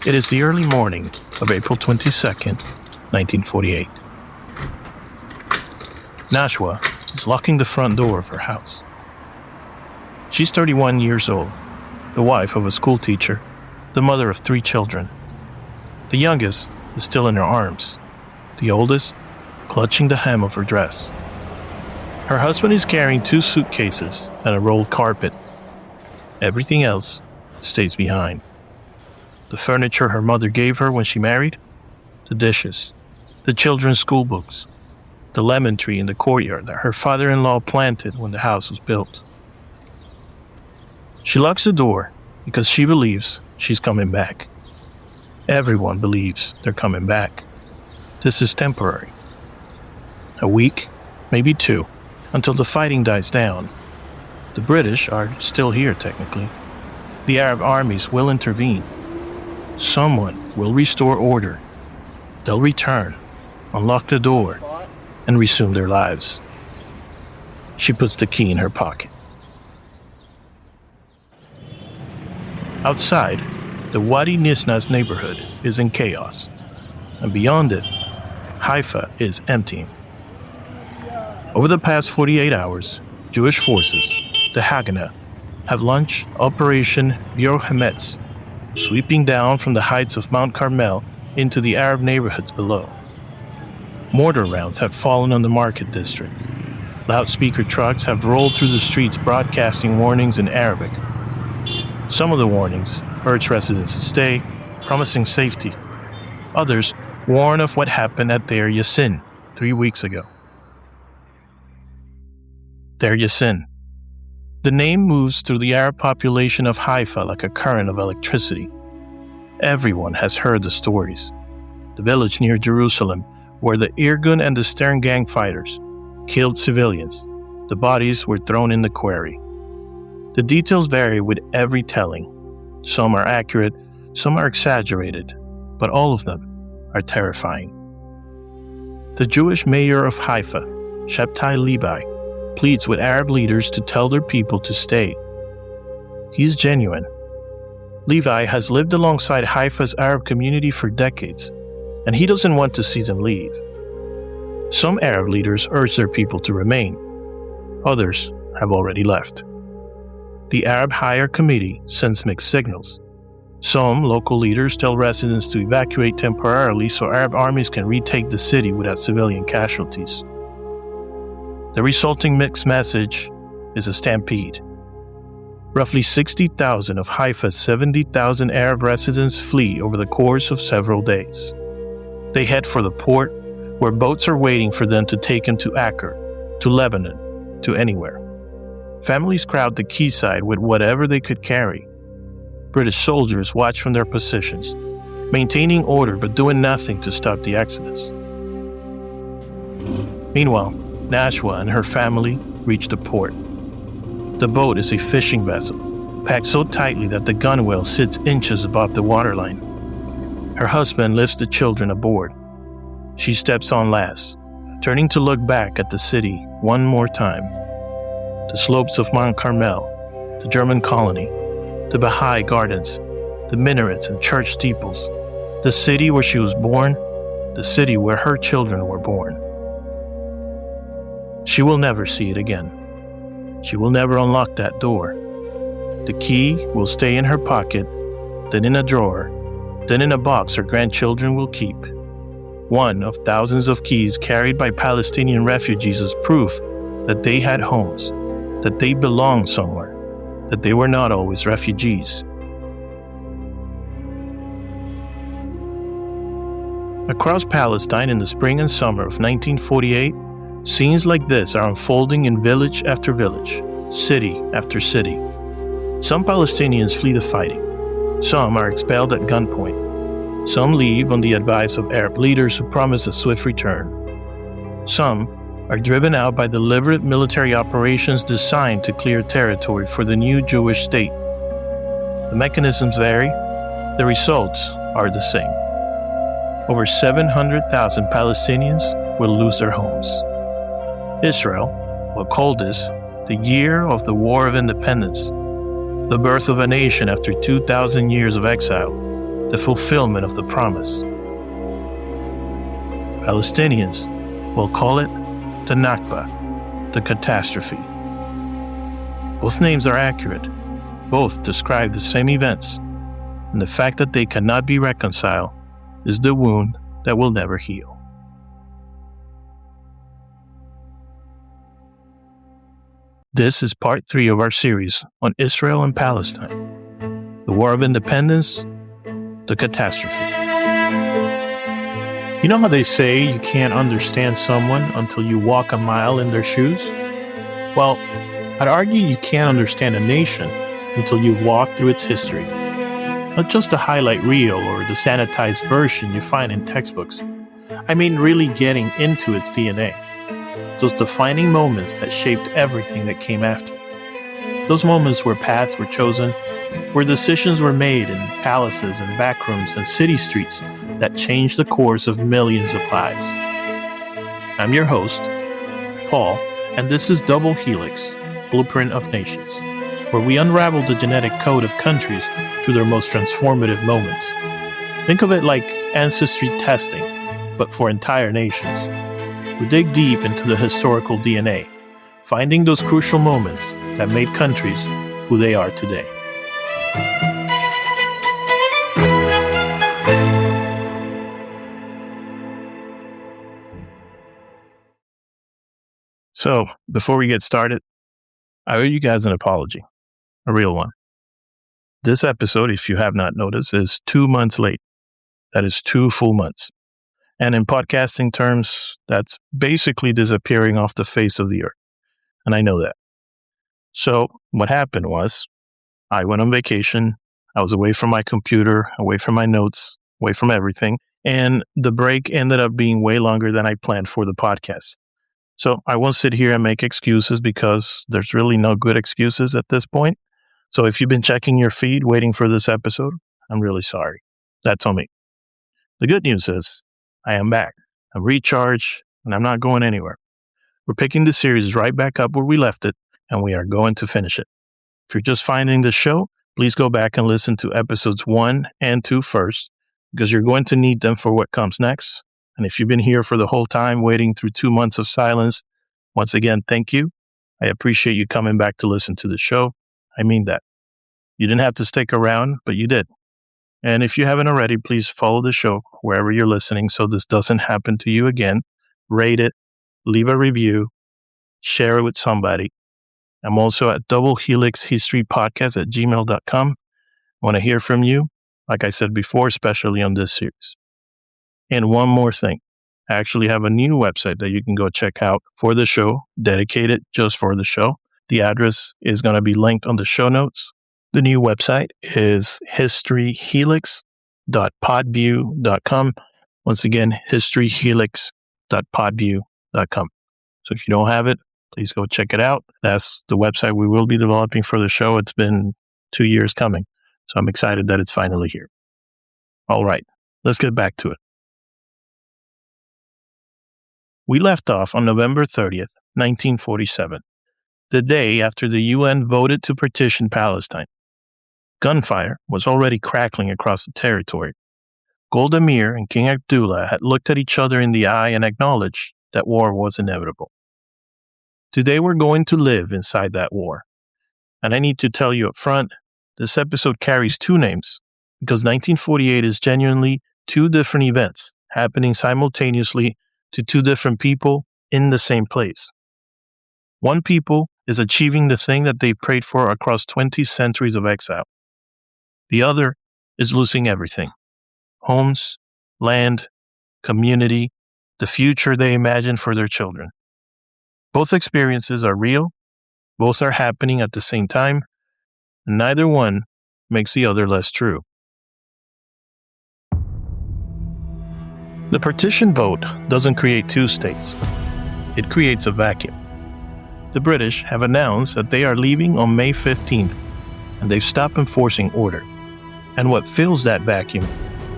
It is the early morning of April 22nd, 1948. Nashwa is locking the front door of her house. She's 31 years old, the wife of a school teacher, the mother of 3 children. The youngest is still in her arms, the oldest clutching the hem of her dress. Her husband is carrying 2 suitcases and a rolled carpet. Everything else stays behind. The furniture her mother gave her when she married, the dishes, the children's school books, the lemon tree in the courtyard that her father-in-law planted when the house was built. She locks the door because she believes she's coming back. Everyone believes they're coming back. This is temporary. A week, maybe 2, until the fighting dies down. The British are still here technically. The Arab armies will intervene. Someone will restore order. They'll return, unlock the door, and resume their lives. She puts the key in her pocket. Outside, the Wadi Nisnas neighborhood is in chaos, and beyond it, Haifa is emptying. Over the past 48 hours, Jewish forces, the Haganah, have launched Operation Biur Hametz, sweeping down from the heights of Mount Carmel into the Arab neighborhoods below. Mortar rounds have fallen on the market district. Loudspeaker trucks have rolled through the streets broadcasting warnings in Arabic. Some of the warnings urge residents to stay, promising safety. Others warn of what happened at Deir Yassin 3 weeks ago. Deir Yassin. The name moves through the Arab population of Haifa like a current of electricity. Everyone has heard the stories. The village near Jerusalem, where the Irgun and the Stern gang fighters killed civilians. The bodies were thrown in the quarry. The details vary with every telling. Some are accurate, some are exaggerated, but all of them are terrifying. The Jewish mayor of Haifa, Shabtai Levi, pleads with Arab leaders to tell their people to stay. He's genuine. Levi has lived alongside Haifa's Arab community for decades, and he doesn't want to see them leave. Some Arab leaders urge their people to remain. Others have already left. The Arab Higher Committee sends mixed signals. Some local leaders tell residents to evacuate temporarily so Arab armies can retake the city without civilian casualties. The resulting mixed message is a stampede. Roughly 60,000 of Haifa's 70,000 Arab residents flee over the course of several days. They head for the port, where boats are waiting for them to take them to Acre, to Lebanon, to anywhere. Families crowd the quayside with whatever they could carry. British soldiers watch from their positions, maintaining order but doing nothing to stop the exodus. Meanwhile, Nashwa and her family reach the port. The boat is a fishing vessel, packed so tightly that the gunwale sits inches above the waterline. Her husband lifts the children aboard. She steps on last, turning to look back at the city one more time. The slopes of Mount Carmel, the German colony, the Baha'i gardens, the minarets and church steeples, the city where she was born, the city where her children were born. She will never see it again. She will never unlock that door. The key will stay in her pocket, then in a drawer, then in a box her grandchildren will keep. One of thousands of keys carried by Palestinian refugees as proof that they had homes, that they belonged somewhere, that they were not always refugees. Across Palestine in the spring and summer of 1948, scenes like this are unfolding in village after village, city after city. Some Palestinians flee the fighting. Some are expelled at gunpoint. Some leave on the advice of Arab leaders who promise a swift return. Some are driven out by deliberate military operations designed to clear territory for the new Jewish state. The mechanisms vary, the results are the same. Over 700,000 Palestinians will lose their homes. Israel will call this the year of the War of Independence, the birth of a nation after 2,000 years of exile, the fulfillment of the promise. Palestinians will call it the Nakba, the catastrophe. Both names are accurate. Both describe the same events, and the fact that they cannot be reconciled is the wound that will never heal. This is part 3 of our series on Israel and Palestine, the War of Independence, the catastrophe. You know how they say you can't understand someone until you walk a mile in their shoes? Well, I'd argue you can't understand a nation until you've walked through its history. Not just the highlight reel or the sanitized version you find in textbooks. I mean really getting into its DNA. Those defining moments that shaped everything that came after. Those moments where paths were chosen, where decisions were made in palaces and backrooms and city streets that changed the course of millions of lives. I'm your host, Paul, and this is Double Helix, Blueprint of Nations, where we unravel the genetic code of countries through their most transformative moments. Think of it like ancestry testing, but for entire nations. We dig deep into the historical DNA, finding those crucial moments that made countries who they are today. So, before we get started, I owe you guys an apology, a real one. This episode, if you have not noticed, is 2 months late. That is 2 full months. And in podcasting terms, that's basically disappearing off the face of the earth. And I know that. So, what happened was, I went on vacation. I was away from my computer, away from my notes, away from everything. And the break ended up being way longer than I planned for the podcast. So I won't sit here and make excuses because there's really no good excuses at this point. So if you've been checking your feed waiting for this episode, I'm really sorry. That's on me. The good news is I am back. I'm recharged and I'm not going anywhere. We're picking the series right back up where we left it and we are going to finish it. If you're just finding the show, please go back and listen to episodes 1 and 2 first because you're going to need them for what comes next. And if you've been here for the whole time, waiting through 2 months of silence, once again, thank you. I appreciate you coming back to listen to the show. I mean that. You didn't have to stick around, but you did. And if you haven't already, please follow the show wherever you're listening so this doesn't happen to you again. Rate it, leave a review, share it with somebody. I'm also at doublehelixhistorypodcast@gmail.com. I want to hear from you, like I said before, especially on this series. And one more thing, I actually have a new website that you can go check out for the show, dedicated just for the show. The address is going to be linked on the show notes. The new website is historyhelix.podview.com. Once again, historyhelix.podview.com. So if you don't have it, please go check it out. That's the website we will be developing for the show. It's been 2 years coming, so I'm excited that it's finally here. All right, let's get back to it. We left off on November 30th, 1947, the day after the UN voted to partition Palestine. Gunfire was already crackling across the territory. Golda Meir and King Abdullah had looked at each other in the eye and acknowledged that war was inevitable. Today we're going to live inside that war. And I need to tell you up front, this episode carries 2 names because 1948 is genuinely 2 different events happening simultaneously to 2 different people in the same place. One people is achieving the thing that they prayed for across 20 centuries of exile. The other is losing everything. Homes, land, community, the future they imagine for their children. Both experiences are real, both are happening at the same time, and neither one makes the other less true. The partition vote doesn't create 2 states. It creates a vacuum. The British have announced that they are leaving on May 15th, and they've stopped enforcing order. And what fills that vacuum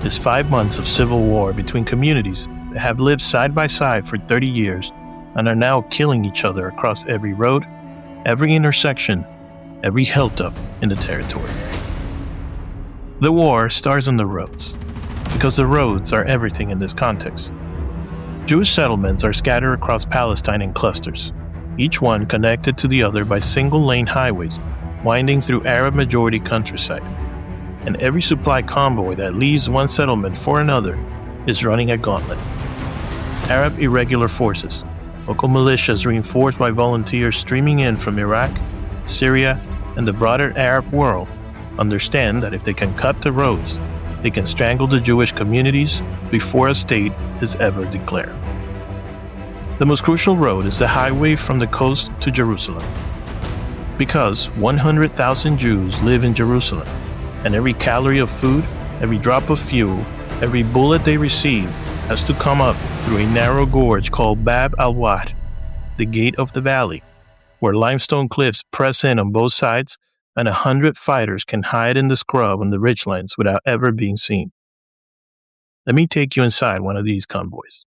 is 5 months of civil war between communities that have lived side by side for 30 years and are now killing each other across every road, every intersection, every hilltop in the territory. The war stars on the roads, because the roads are everything in this context. Jewish settlements are scattered across Palestine in clusters, each one connected to the other by single-lane highways winding through Arab-majority countryside. And every supply convoy that leaves one settlement for another is running a gauntlet. Arab irregular forces, local militias reinforced by volunteers streaming in from Iraq, Syria, and the broader Arab world, understand that if they can cut the roads, they can strangle the Jewish communities before a state is ever declared. The most crucial road is the highway from the coast to Jerusalem. Because 100,000 Jews live in Jerusalem, and every calorie of food, every drop of fuel, every bullet they receive has to come up through a narrow gorge called Bab al-Wad, the gate of the valley, where limestone cliffs press in on both sides and 100 fighters can hide in the scrub on the ridgelands without ever being seen. Let me take you inside one of these convoys.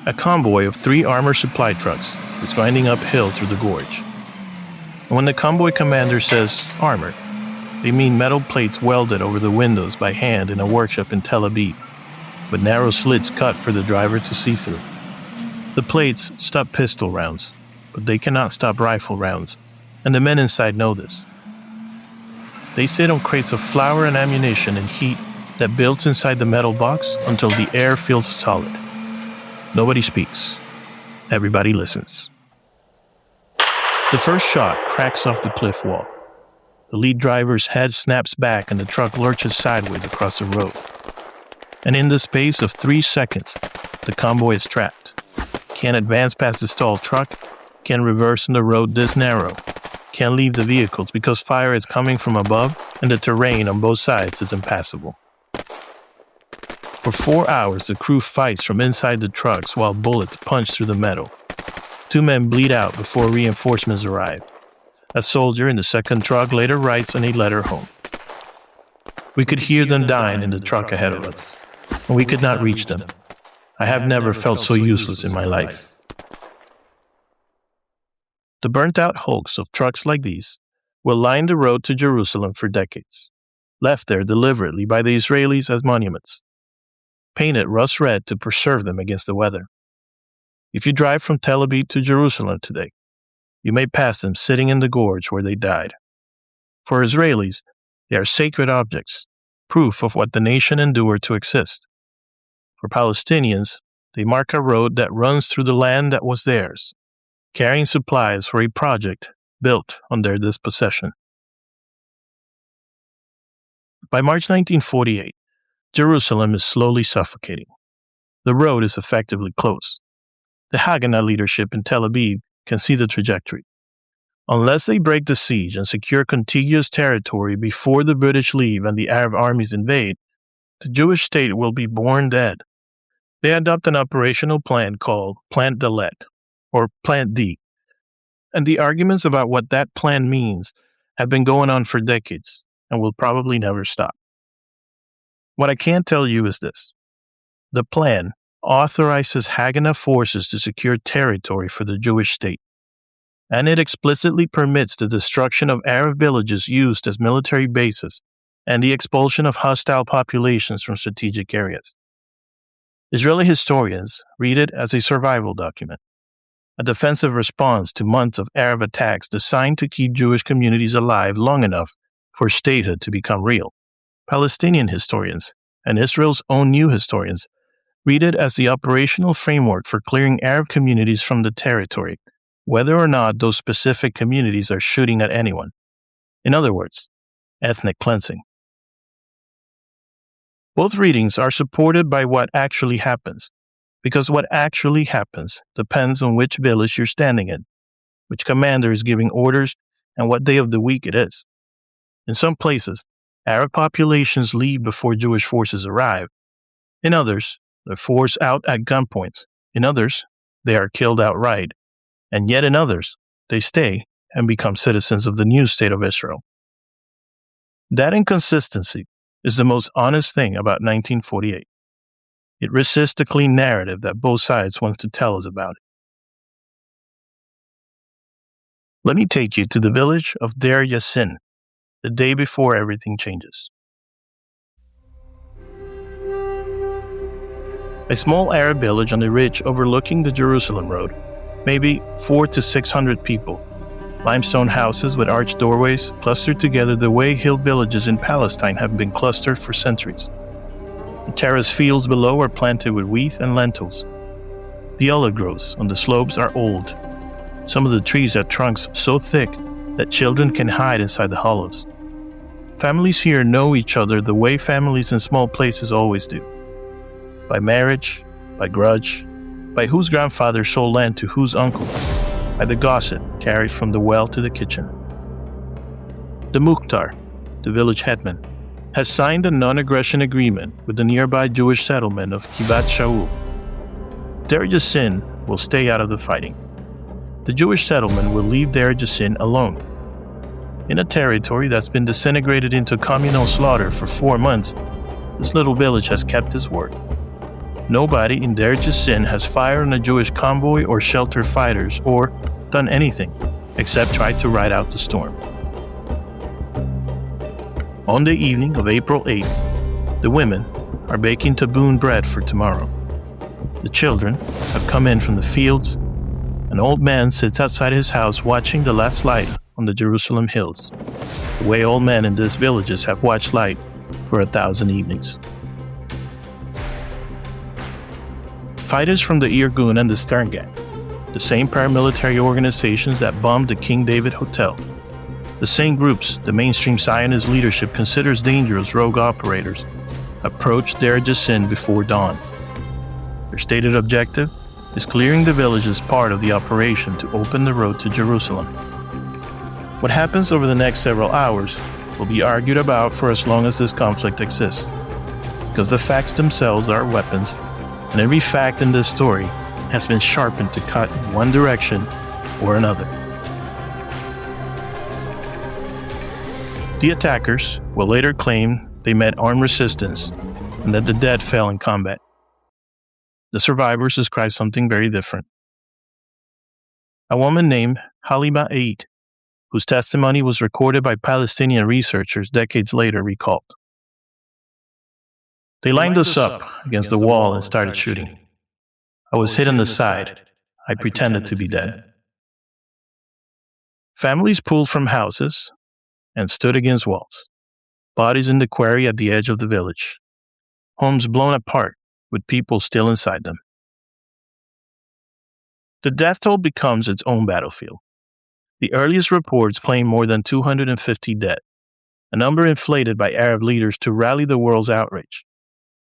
A convoy of 3 armored supply trucks is winding uphill through the gorge. And when the convoy commander says armored, they mean metal plates welded over the windows by hand in a workshop in Tel Aviv, with narrow slits cut for the driver to see through. The plates stop pistol rounds, but they cannot stop rifle rounds, and the men inside know this. They sit on crates of flour and ammunition in heat that builds inside the metal box until the air feels solid. Nobody speaks. Everybody listens. The first shot cracks off the cliff wall. The lead driver's head snaps back and the truck lurches sideways across the road. And in the space of 3 seconds, the convoy is trapped. Can't advance past the stalled truck, can't reverse on the road this narrow, can't leave the vehicles because fire is coming from above and the terrain on both sides is impassable. For 4 hours, the crew fights from inside the trucks while bullets punch through the metal. 2 men bleed out before reinforcements arrive. A soldier in the second truck later writes on a letter home. We could hear them dying in the truck ahead of us, and we could not reach them. I have never felt so useless in my life. The burnt-out hulks of trucks like these will line the road to Jerusalem for decades, left there deliberately by the Israelis as monuments, painted rust red to preserve them against the weather. If you drive from Tel Aviv to Jerusalem today, you may pass them sitting in the gorge where they died. For Israelis, they are sacred objects, proof of what the nation endured to exist. For Palestinians, they mark a road that runs through the land that was theirs, carrying supplies for a project built on their dispossession. By March 1948, Jerusalem is slowly suffocating. The road is effectively closed. The Haganah leadership in Tel Aviv can see the trajectory. Unless they break the siege and secure contiguous territory before the British leave and the Arab armies invade, the Jewish state will be born dead. They adopt an operational plan called Plan Dalet, or Plan D, and the arguments about what that plan means have been going on for decades and will probably never stop. What I can tell you is this. The plan authorizes Haganah forces to secure territory for the Jewish state, and it explicitly permits the destruction of Arab villages used as military bases and the expulsion of hostile populations from strategic areas. Israeli historians read it as a survival document, a defensive response to months of Arab attacks designed to keep Jewish communities alive long enough for statehood to become real. Palestinian historians, and Israel's own new historians, read it as the operational framework for clearing Arab communities from the territory, whether or not those specific communities are shooting at anyone. In other words, ethnic cleansing. Both readings are supported by what actually happens, because what actually happens depends on which village you're standing in, which commander is giving orders, and what day of the week it is. In some places, Arab populations leave before Jewish forces arrive. In others, they're forced out at gunpoint. In others, they are killed outright. And yet in others, they stay and become citizens of the new state of Israel. That inconsistency is the most honest thing about 1948. It resists the clean narrative that both sides want to tell us about it. Let me take you to the village of Deir Yassin, the day before everything changes. A small Arab village on the ridge overlooking the Jerusalem road, maybe 400 to 600 people. Limestone houses with arched doorways clustered together the way hill villages in Palestine have been clustered for centuries. The terrace fields below are planted with wheat and lentils. The olive groves on the slopes are old. Some of the trees have trunks so thick that children can hide inside the hollows. Families here know each other the way families in small places always do. By marriage, by grudge, by whose grandfather sold land to whose uncle, by the gossip carried from the well to the kitchen. The Mukhtar, the village headman, has signed a non-aggression agreement with the nearby Jewish settlement of Kibbutz Shaul. Deir Yassin will stay out of the fighting. The Jewish settlement will leave Deir Yassin alone. In a territory that's been disintegrated into communal slaughter for 4 months, this little village has kept its word. Nobody in Deir Yassin has fired on a Jewish convoy or sheltered fighters or done anything except try to ride out the storm. On the evening of April 8th, the women are baking taboon bread for tomorrow. The children have come in from the fields. An old man sits outside his house watching the last light on the Jerusalem hills, the way old men in these villages have watched light for 1,000 evenings. Fighters from the Irgun and the Stern Gang, the same paramilitary organizations that bombed the King David Hotel, the same groups the mainstream Zionist leadership considers dangerous rogue operators, approached Deir Yassin before dawn. Their stated objective is clearing the village as part of the operation to open the road to Jerusalem. What happens over the next several hours will be argued about for as long as this conflict exists, because the facts themselves are weapons, and every fact in this story has been sharpened to cut in one direction or another. The attackers will later claim they met armed resistance and that the dead fell in combat. The survivors describe something very different. A woman named Halima Eid, whose testimony was recorded by Palestinian researchers decades later, recalled. They lined us up against the wall and started shooting. I was hit on the side. I pretended to be dead. Families pulled from houses and stood against walls. Bodies in the quarry at the edge of the village. Homes blown apart with people still inside them. The death toll becomes its own battlefield. The earliest reports claim more than 250 dead, a number inflated by Arab leaders to rally the world's outrage,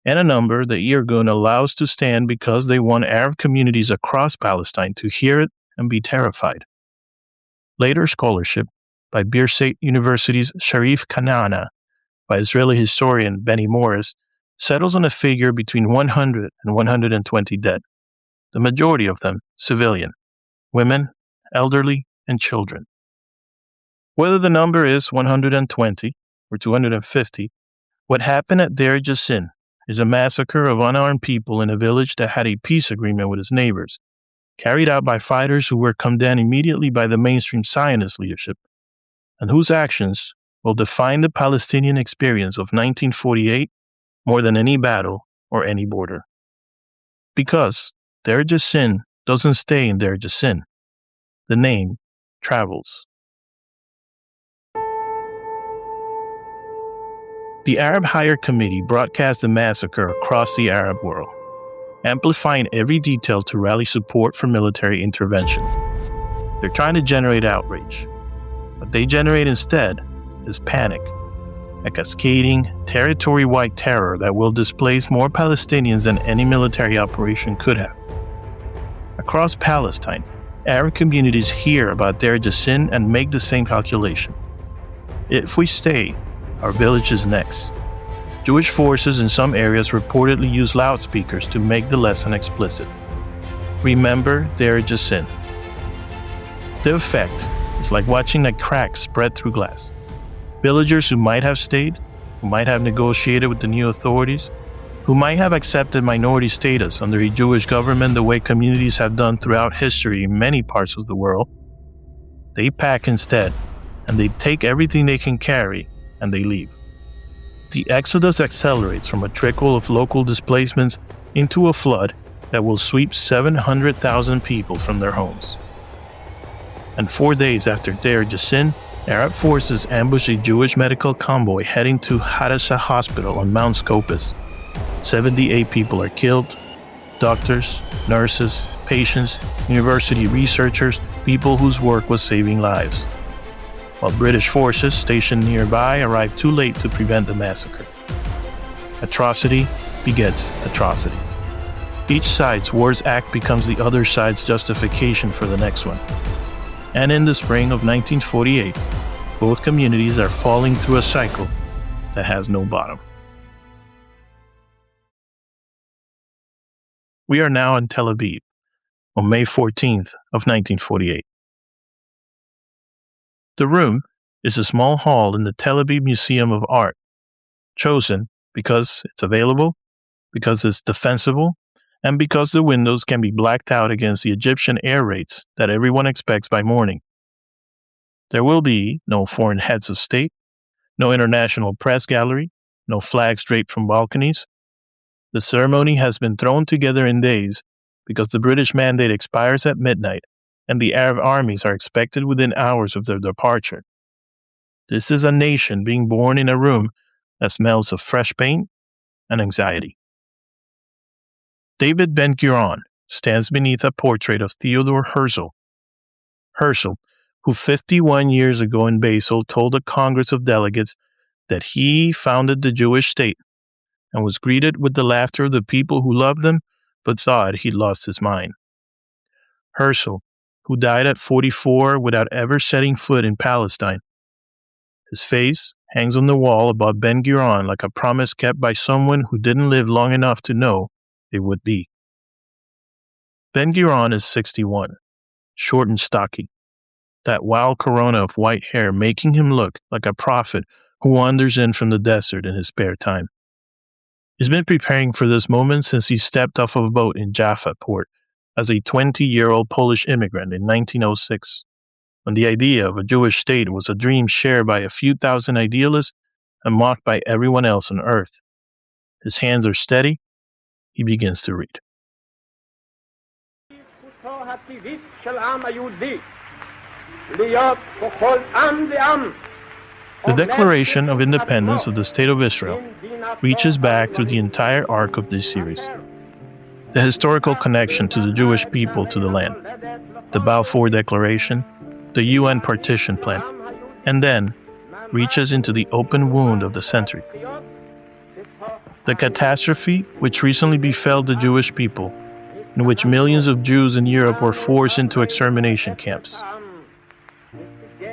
and a number the Irgun allows to stand because they want Arab communities across Palestine to hear it and be terrified. Later scholarship by Birzeit University's Sharif Kanana, by Israeli historian Benny Morris, settles on a figure between 100 and 120 dead, the majority of them civilian, women, elderly, and children. Whether the number is 120 or 250, what happened at Deir Yassin is a massacre of unarmed people in a village that had a peace agreement with its neighbors, carried out by fighters who were condemned immediately by the mainstream Zionist leadership, and whose actions will define the Palestinian experience of 1948 more than any battle or any border. Because Deir Yassin doesn't stay in Deir Yassin. The name travels. The Arab Higher Committee broadcast the massacre across the Arab world, amplifying every detail to rally support for military intervention. They're trying to generate outrage. What they generate instead is panic, a cascading, territory-wide terror that will displace more Palestinians than any military operation could have. Across Palestine, Arab communities hear about Deir Yassin and make the same calculation. If we stay, our village is next. Jewish forces in some areas reportedly use loudspeakers to make the lesson explicit. Remember Deir Yassin. The effect is like watching a crack spread through glass. Villagers who might have stayed, who might have negotiated with the new authorities, who might have accepted minority status under a Jewish government the way communities have done throughout history in many parts of the world, They pack instead, and they take everything they can carry, and they leave. The exodus accelerates from a trickle of local displacements into a flood that will sweep 700,000 people from their homes. And 4 days after Deir Yassin, Arab forces ambush a Jewish medical convoy heading to Hadassah Hospital on Mount Scopus. 78 people are killed: doctors, nurses, patients, university researchers, people whose work was saving lives. While British forces stationed nearby arrived too late to prevent the massacre. Atrocity begets atrocity. Each side's war's act becomes the other side's justification for the next one. And in the spring of 1948, both communities are falling through a cycle that has no bottom. We are now in Tel Aviv on May 14th of 1948. The room is a small hall in the Tel Aviv Museum of Art, chosen because it's available, because it's defensible, and because the windows can be blacked out against the Egyptian air raids that everyone expects by morning. There will be no foreign heads of state, no international press gallery, no flags draped from balconies. The ceremony has been thrown together in days because the British mandate expires at midnight and the Arab armies are expected within hours of their departure. This is a nation being born in a room that smells of fresh paint and anxiety. David Ben-Gurion stands beneath a portrait of Theodor Herzl. Herzl, who 51 years ago in Basel told a Congress of Delegates that he founded the Jewish state and was greeted with the laughter of the people who loved him but thought he'd lost his mind. Herzl, who died at 44 without ever setting foot in Palestine. His face hangs on the wall above Ben-Gurion like a promise kept by someone who didn't live long enough to know it would be. Ben-Gurion is 61, short and stocky, that wild corona of white hair making him look like a prophet who wanders in from the desert in his spare time. He's been preparing for this moment since he stepped off of a boat in Jaffa port as a 20-year-old Polish immigrant in 1906, when the idea of a Jewish state was a dream shared by a few thousand idealists and mocked by everyone else on earth. His hands are steady. He begins to read. The Declaration of Independence of the State of Israel reaches back through the entire arc of this series. The historical connection to the Jewish people to the land, the Balfour Declaration, the UN partition plan, and then reaches into the open wound of the century. The catastrophe which recently befell the Jewish people, in which millions of Jews in Europe were forced into extermination camps.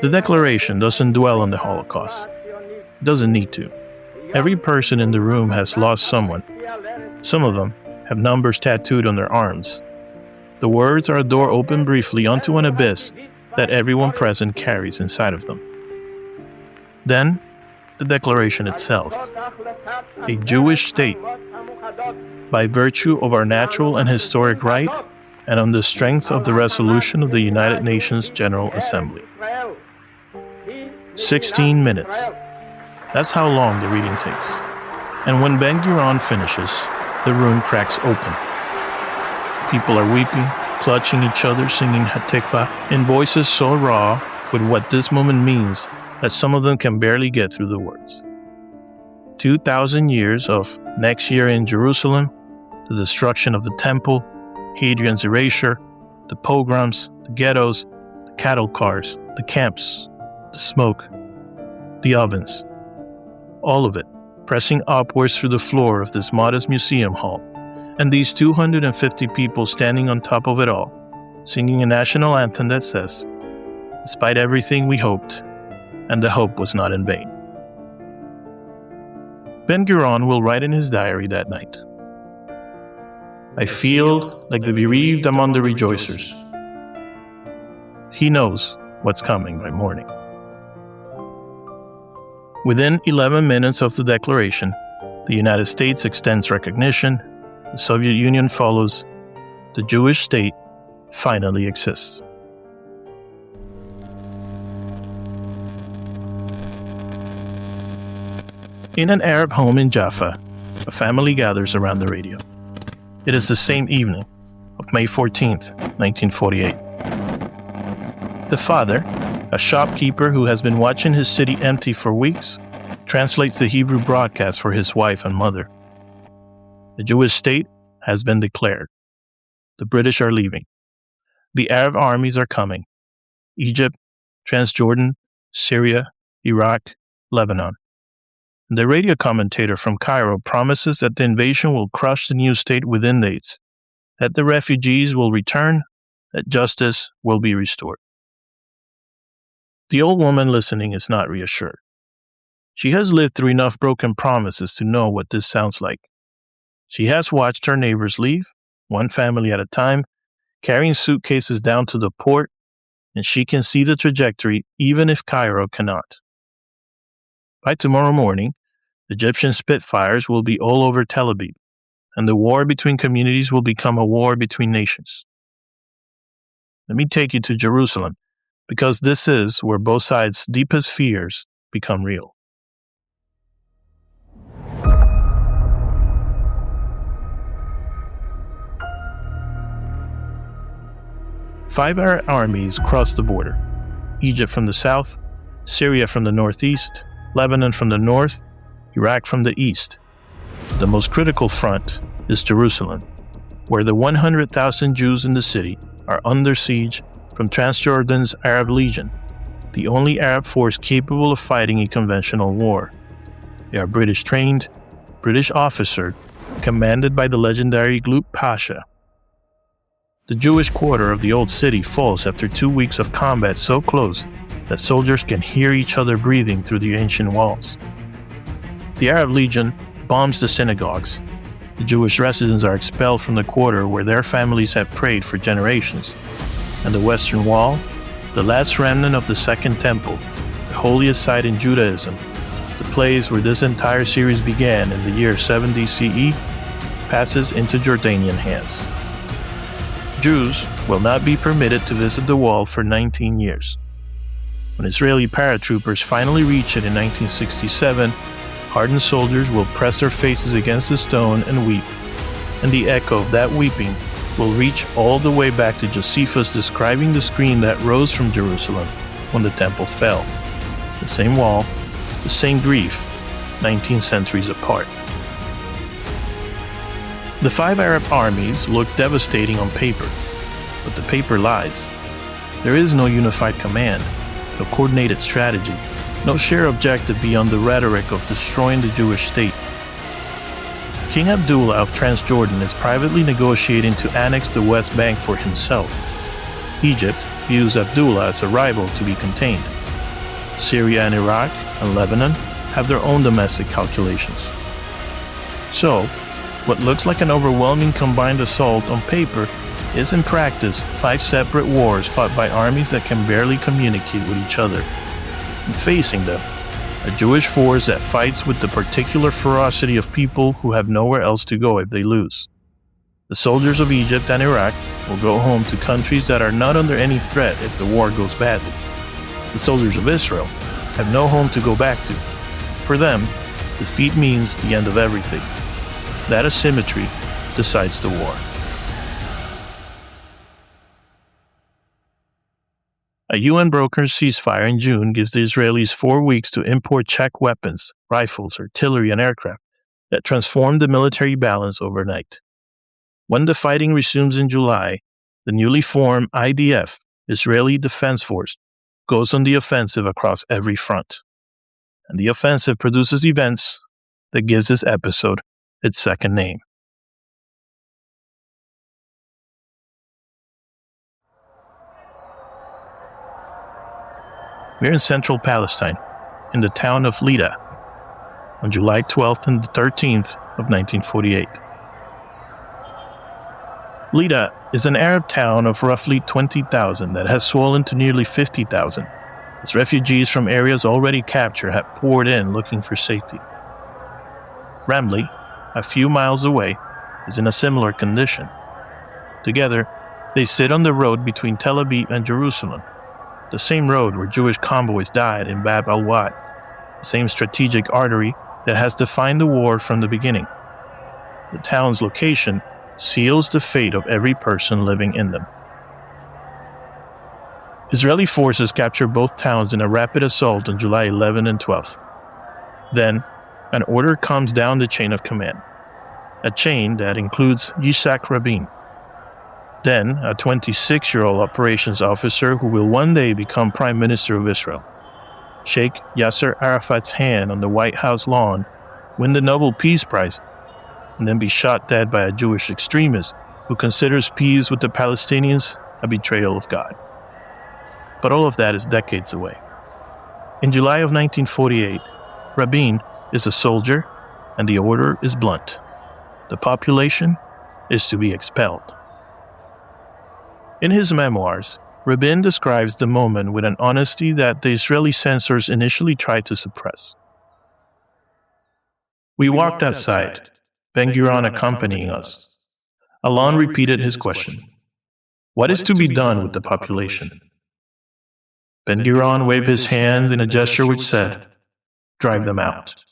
The Declaration doesn't dwell on the Holocaust. It doesn't need to. Every person in the room has lost someone. Some of them have numbers tattooed on their arms. The words are a door open briefly onto an abyss that everyone present carries inside of them. Then, the Declaration itself. A Jewish state, by virtue of our natural and historic right, and on the strength of the resolution of the United Nations General Assembly. 16 minutes. That's how long the reading takes. And when Ben-Gurion finishes, the room cracks open. People are weeping, clutching each other, singing Hatikva in voices so raw with what this moment means that some of them can barely get through the words. 2,000 years of next year in Jerusalem, the destruction of the temple, Hadrian's erasure, the pogroms, the ghettos, the cattle cars, the camps, the smoke, the ovens. All of it pressing upwards through the floor of this modest museum hall, and these 250 people standing on top of it all, singing a national anthem that says, "Despite everything we hoped, and the hope was not in vain." Ben-Gurion will write in his diary that night, "I feel like the bereaved among the rejoicers." He knows what's coming by morning. Within 11 minutes of the declaration, the United States extends recognition, the Soviet Union follows, the Jewish state finally exists. In an Arab home in Jaffa, a family gathers around the radio. It is the same evening of May 14th, 1948. The father, a shopkeeper who has been watching his city empty for weeks, translates the Hebrew broadcast for his wife and mother. The Jewish state has been declared. The British are leaving. The Arab armies are coming. Egypt, Transjordan, Syria, Iraq, Lebanon. The radio commentator from Cairo promises that the invasion will crush the new state within days, that the refugees will return, that justice will be restored. The old woman listening is not reassured. She has lived through enough broken promises to know what this sounds like. She has watched her neighbors leave, one family at a time, carrying suitcases down to the port, and she can see the trajectory even if Cairo cannot. By tomorrow morning, Egyptian Spitfires will be all over Tel Aviv, and the war between communities will become a war between nations. Let me take you to Jerusalem, because this is where both sides' deepest fears become real. Five Arab armies crossed the border: Egypt from the south, Syria from the northeast, Lebanon from the north, Iraq from the east. The most critical front is Jerusalem, where the 100,000 Jews in the city are under siege from Transjordan's Arab Legion, the only Arab force capable of fighting a conventional war. They are British trained, British officered, commanded by the legendary Gluck Pasha. The Jewish quarter of the old city falls after 2 weeks of combat so close that soldiers can hear each other breathing through the ancient walls. The Arab Legion bombs the synagogues. The Jewish residents are expelled from the quarter where their families have prayed for generations. And the Western Wall, the last remnant of the Second Temple, the holiest site in Judaism, the place where this entire series began in the year 70 CE, passes into Jordanian hands. Jews will not be permitted to visit the wall for 19 years. When Israeli paratroopers finally reach it in 1967, hardened soldiers will press their faces against the stone and weep, and the echo of that weeping will reach all the way back to Josephus describing the scream that rose from Jerusalem when the temple fell. The same wall, the same grief, 19 centuries apart. The five Arab armies look devastating on paper, but the paper lies. There is no unified command, no coordinated strategy, no shared objective beyond the rhetoric of destroying the Jewish state. King Abdullah of Transjordan is privately negotiating to annex the West Bank for himself. Egypt views Abdullah as a rival to be contained. Syria and Iraq and Lebanon have their own domestic calculations. So, what looks like an overwhelming combined assault on paper is in practice 5 separate wars fought by armies that can barely communicate with each other. And facing them, a Jewish force that fights with the particular ferocity of people who have nowhere else to go if they lose. The soldiers of Egypt and Iraq will go home to countries that are not under any threat if the war goes badly. The soldiers of Israel have no home to go back to. For them, defeat means the end of everything. That asymmetry decides the war. A UN brokered ceasefire in June gives the Israelis 4 weeks to import Czech weapons, rifles, artillery, and aircraft that transform the military balance overnight. When the fighting resumes in July, the newly formed IDF, Israeli Defense Force, goes on the offensive across every front. And the offensive produces events that gives this episode its second name. We're in central Palestine, in the town of Lydda, on July 12th and the 13th of 1948. Lydda is an Arab town of roughly 20,000 that has swollen to nearly 50,000 as refugees from areas already captured have poured in looking for safety. Ramley, a few miles away, is in a similar condition. Together, they sit on the road between Tel Aviv and Jerusalem, the same road where Jewish convoys died in Bab al-Wad, the same strategic artery that has defined the war from the beginning. The town's location seals the fate of every person living in them. Israeli forces capture both towns in a rapid assault on July 11 and 12. Then, an order comes down the chain of command, a chain that includes Yitzhak Rabin, then a 26-year-old operations officer who will one day become Prime Minister of Israel, shake Yasser Arafat's hand on the White House lawn, win the Nobel Peace Prize, and then be shot dead by a Jewish extremist who considers peace with the Palestinians a betrayal of God. But all of that is decades away. In July of 1948, Rabin is a soldier, and the order is blunt. The population is to be expelled. In his memoirs, Rabin describes the moment with an honesty that the Israeli censors initially tried to suppress. We walked outside, Ben-Gurion accompanying us. Alon repeated his question. What is to be done with the population? Ben-Gurion waved his hand in a gesture which said, drive them out.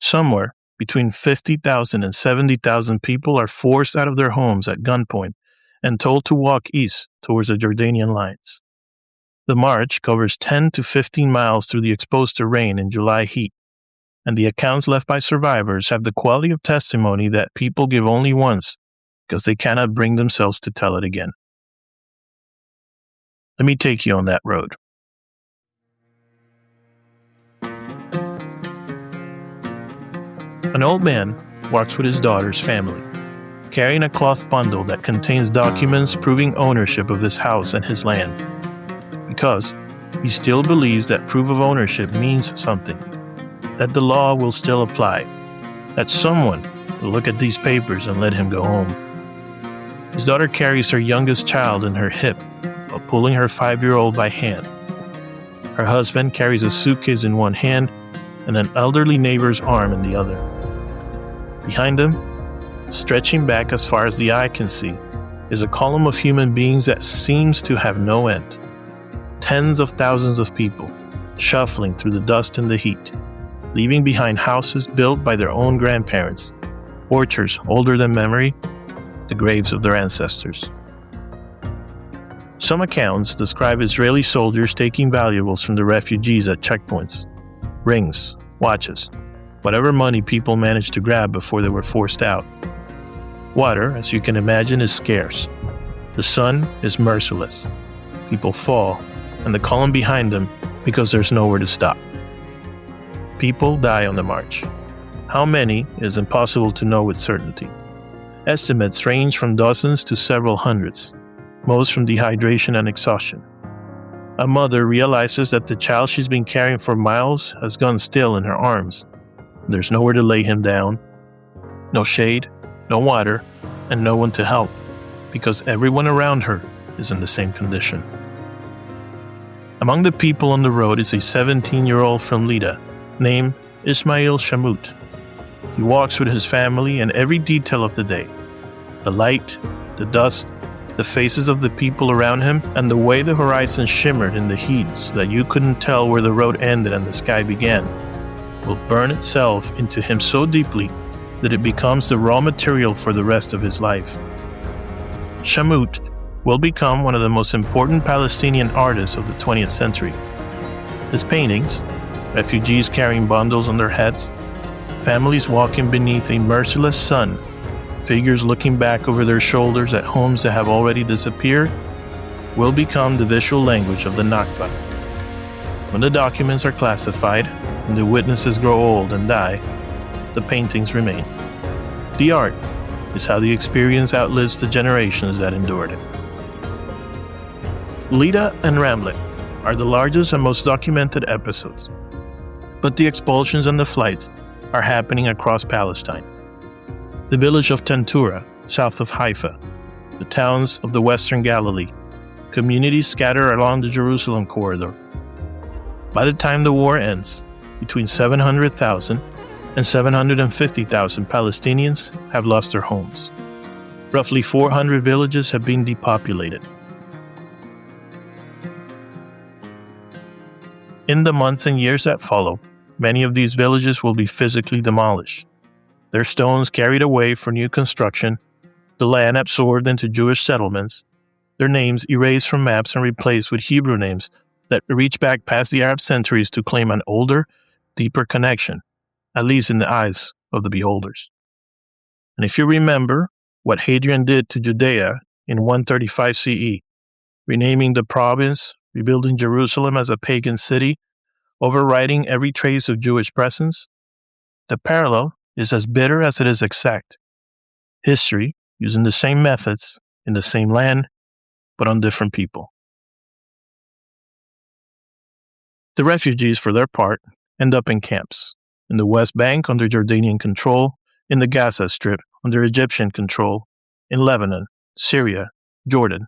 Somewhere between 50,000 and 70,000 people are forced out of their homes at gunpoint and told to walk east towards the Jordanian lines. The march covers 10 to 15 miles through the exposed terrain in July heat, and the accounts left by survivors have the quality of testimony that people give only once because they cannot bring themselves to tell it again. Let me take you on that road. An old man walks with his daughter's family, carrying a cloth bundle that contains documents proving ownership of his house and his land, because he still believes that proof of ownership means something, that the law will still apply, that someone will look at these papers and let him go home. His daughter carries her youngest child in her hip while pulling her 5-year-old by hand. Her husband carries a suitcase in one hand and an elderly neighbor's arm in the other. Behind them, stretching back as far as the eye can see, is a column of human beings that seems to have no end. Tens of thousands of people, shuffling through the dust and the heat, leaving behind houses built by their own grandparents, orchards older than memory, the graves of their ancestors. Some accounts describe Israeli soldiers taking valuables from the refugees at checkpoints, rings, watches, whatever money people managed to grab before they were forced out. Water, as you can imagine, is scarce. The sun is merciless. People fall, and the column behind them because there's nowhere to stop. People die on the march. How many is impossible to know with certainty. Estimates range from dozens to several hundreds, most from dehydration and exhaustion. A mother realizes that the child she's been carrying for miles has gone still in her arms. There's nowhere to lay him down, no shade, no water, and no one to help, because everyone around her is in the same condition. Among the people on the road is a 17-year-old from Lydda named Ismail Shamut. He walks with his family and every detail of the day. The light, the dust, the faces of the people around him, and the way the horizon shimmered in the heat so that you couldn't tell where the road ended and the sky began, will burn itself into him so deeply that it becomes the raw material for the rest of his life. Shamut will become one of the most important Palestinian artists of the 20th century. His paintings, refugees carrying bundles on their heads, families walking beneath a merciless sun, figures looking back over their shoulders at homes that have already disappeared, will become the visual language of the Nakba. When the documents are classified and the witnesses grow old and die, the paintings remain. The art is how the experience outlives the generations that endured it. Lydda and Ramlet are the largest and most documented episodes, but the expulsions and the flights are happening across Palestine. The village of Tentura, south of Haifa, the towns of the Western Galilee, communities scattered along the Jerusalem corridor. By the time the war ends, between 700,000 and 750,000 Palestinians have lost their homes. Roughly 400 villages have been depopulated. In the months and years that follow, many of these villages will be physically demolished, their stones carried away for new construction, the land absorbed into Jewish settlements, their names erased from maps and replaced with Hebrew names that reach back past the Arab centuries to claim an older, deeper connection, at least in the eyes of the beholders. And if you remember what Hadrian did to Judea in 135 CE, renaming the province, rebuilding Jerusalem as a pagan city, overriding every trace of Jewish presence, the parallel is as bitter as it is exact. History using the same methods in the same land, but on different people. The refugees, for their part, end up in camps, in the West Bank under Jordanian control, in the Gaza Strip under Egyptian control, in Lebanon, Syria, Jordan,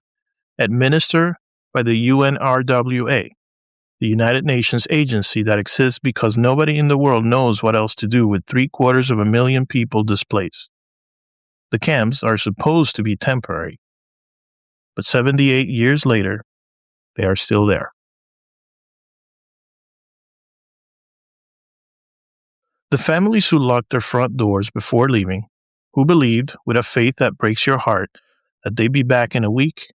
administered by the UNRWA, the United Nations agency that exists because nobody in the world knows what else to do with 750,000 people displaced. The camps are supposed to be temporary, but 78 years later, they are still there. The families who locked their front doors before leaving, who believed, with a faith that breaks your heart, that they'd be back in a week,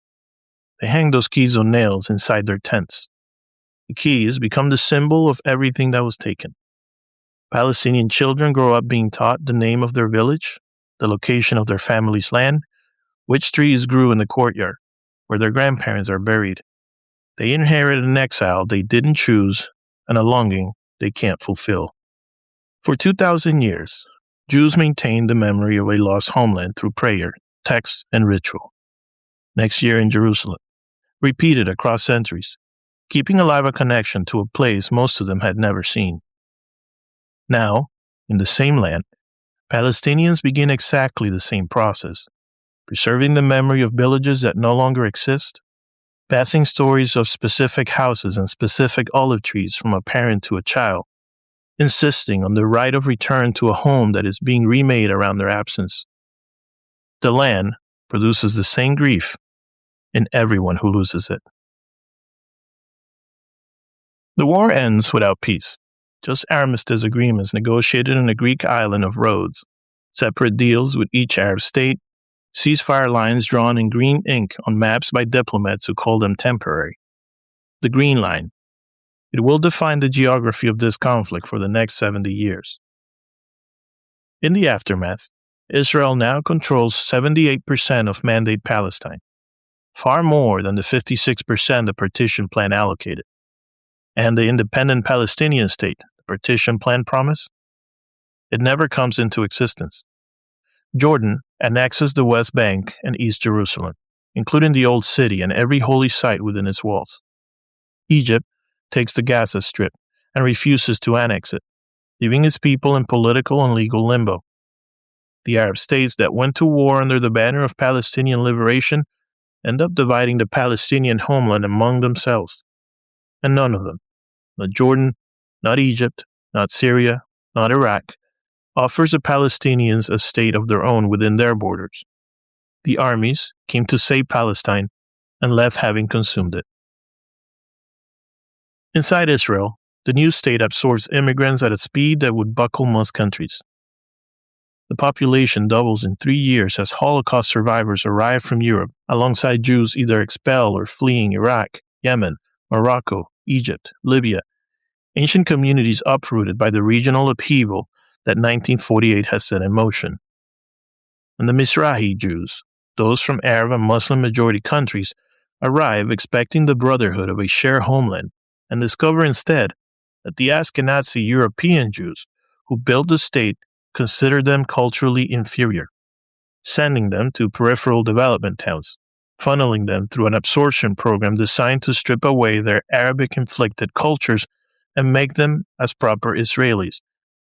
they hang those keys on nails inside their tents. The keys become the symbol of everything that was taken. Palestinian children grow up being taught the name of their village, the location of their family's land, which trees grew in the courtyard, where their grandparents are buried. They inherit an exile they didn't choose and a longing they can't fulfill. For 2,000 years, Jews maintained the memory of a lost homeland through prayer, text, and ritual. Next year in Jerusalem, repeated across centuries, keeping alive a connection to a place most of them had never seen. Now, in the same land, Palestinians begin exactly the same process, preserving the memory of villages that no longer exist, passing stories of specific houses and specific olive trees from a parent to a child, insisting on the right of return to a home that is being remade around their absence. The land produces the same grief in everyone who loses it. The war ends without peace, just armistice agreements negotiated on the Greek island of Rhodes, separate deals with each Arab state, ceasefire lines drawn in green ink on maps by diplomats who call them temporary. The Green Line. It will define the geography of this conflict for the next 70 years. In the aftermath, Israel now controls 78% of Mandate Palestine, far more than the 56% the partition plan allocated. And the independent Palestinian state, the partition plan promised? It never comes into existence. Jordan annexes the West Bank and East Jerusalem, including the Old City and every holy site within its walls. Egypt takes the Gaza Strip and refuses to annex it, leaving its people in political and legal limbo. The Arab states that went to war under the banner of Palestinian liberation end up dividing the Palestinian homeland among themselves. And none of them, not Jordan, not Egypt, not Syria, not Iraq, offers the Palestinians a state of their own within their borders. The armies came to save Palestine and left having consumed it. Inside Israel, the new state absorbs immigrants at a speed that would buckle most countries. The population doubles in 3 years as Holocaust survivors arrive from Europe alongside Jews either expelled or fleeing Iraq, Yemen, Morocco, Egypt, Libya, ancient communities uprooted by the regional upheaval that 1948 has set in motion. And the Mizrahi Jews, those from Arab and Muslim majority countries, arrive expecting the brotherhood of a shared homeland and discover instead that the Ashkenazi European Jews who built the state consider them culturally inferior, sending them to peripheral development towns, funneling them through an absorption program designed to strip away their Arabic-inflected cultures and make them as proper Israelis,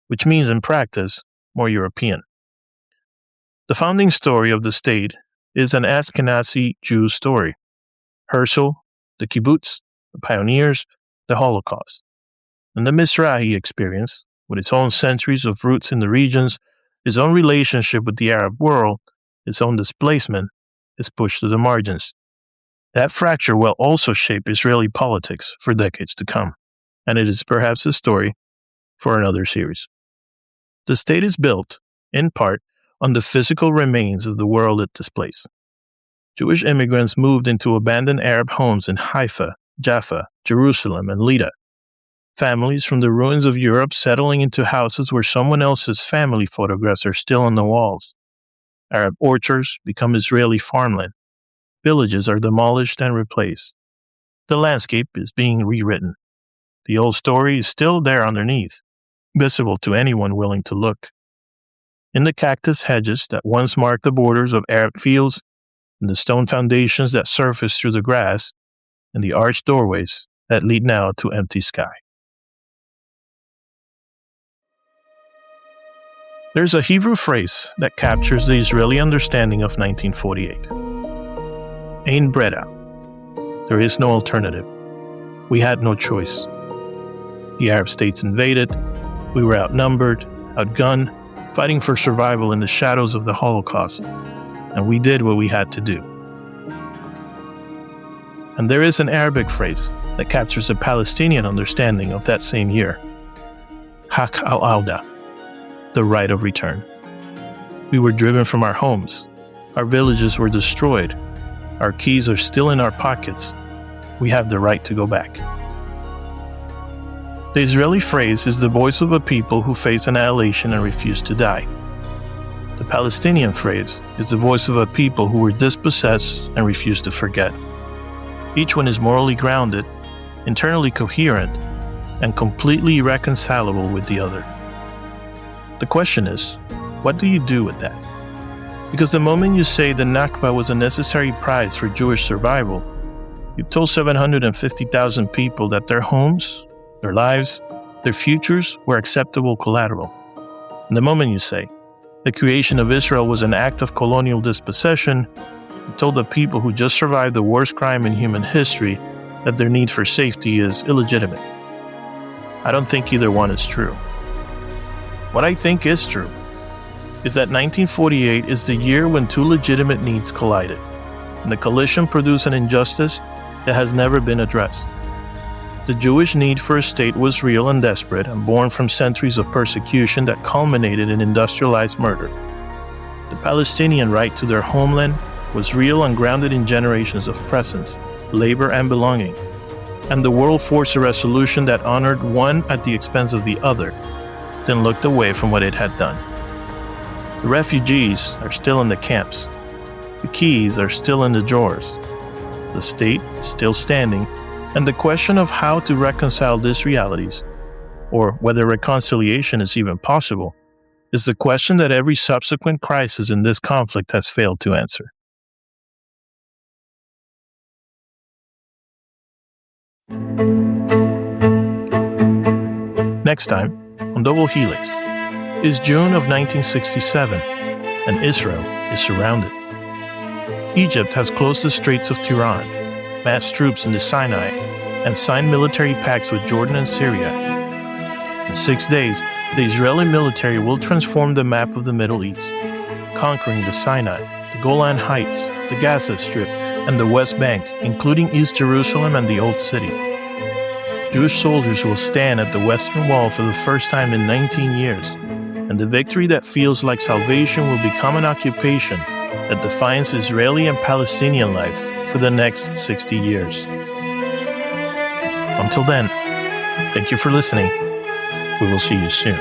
which means in practice, more European. The founding story of the state is an Ashkenazi Jew story. Herzl, the kibbutz, the pioneers, the Holocaust. And the Mizrahi experience, with its own centuries of roots in the regions, its own relationship with the Arab world, its own displacement, is pushed to the margins. That fracture will also shape Israeli politics for decades to come, and it is perhaps a story for another series. The state is built, in part, on the physical remains of the world it displaced. Jewish immigrants moved into abandoned Arab homes in Haifa, Jaffa, Jerusalem, and Lydda. Families from the ruins of Europe settling into houses where someone else's family photographs are still on the walls. Arab orchards become Israeli farmland. Villages are demolished and replaced. The landscape is being rewritten. The old story is still there underneath, visible to anyone willing to look. In the cactus hedges that once marked the borders of Arab fields, in the stone foundations that surface through the grass, and the arched doorways that lead now to empty sky. There's a Hebrew phrase that captures the Israeli understanding of 1948. Ein breda. There is no alternative. We had no choice. The Arab states invaded. We were outnumbered, outgunned, fighting for survival in the shadows of the Holocaust. And we did what we had to do. And there is an Arabic phrase that captures the Palestinian understanding of that same year. Hak al-Auda, the right of return. We were driven from our homes. Our villages were destroyed. Our keys are still in our pockets. We have the right to go back. The Israeli phrase is the voice of a people who face annihilation and refuse to die. The Palestinian phrase is the voice of a people who were dispossessed and refuse to forget. Each one is morally grounded, internally coherent, and completely irreconcilable with the other. The question is, what do you do with that? Because the moment you say the Nakba was a necessary prize for Jewish survival, you've told 750,000 people that their homes, their lives, their futures were acceptable collateral. And the moment you say the creation of Israel was an act of colonial dispossession, you told the people who just survived the worst crime in human history that their need for safety is illegitimate. I don't think either one is true. What I think is true is that 1948 is the year when two legitimate needs collided, and the collision produced an injustice that has never been addressed. The Jewish need for a state was real and desperate and born from centuries of persecution that culminated in industrialized murder. The Palestinian right to their homeland was real and grounded in generations of presence, labor, and belonging, and the world forced a resolution that honored one at the expense of the other, then looked away from what it had done. The refugees are still in the camps. The keys are still in the drawers. The state is still standing, and the question of how to reconcile these realities, or whether reconciliation is even possible, is the question that every subsequent crisis in this conflict has failed to answer. Next time, on Double Helix, is June of 1967, and Israel is surrounded. Egypt has closed the Straits of Tiran, massed troops in the Sinai, and signed military pacts with Jordan and Syria. In 6 days, the Israeli military will transform the map of the Middle East, conquering the Sinai, the Golan Heights, the Gaza Strip, and the West Bank, including East Jerusalem and the Old City. Jewish soldiers will stand at the Western Wall for the first time in 19 years, and the victory that feels like salvation will become an occupation that defines Israeli and Palestinian life for the next 60 years. Until then, thank you for listening. We will see you soon.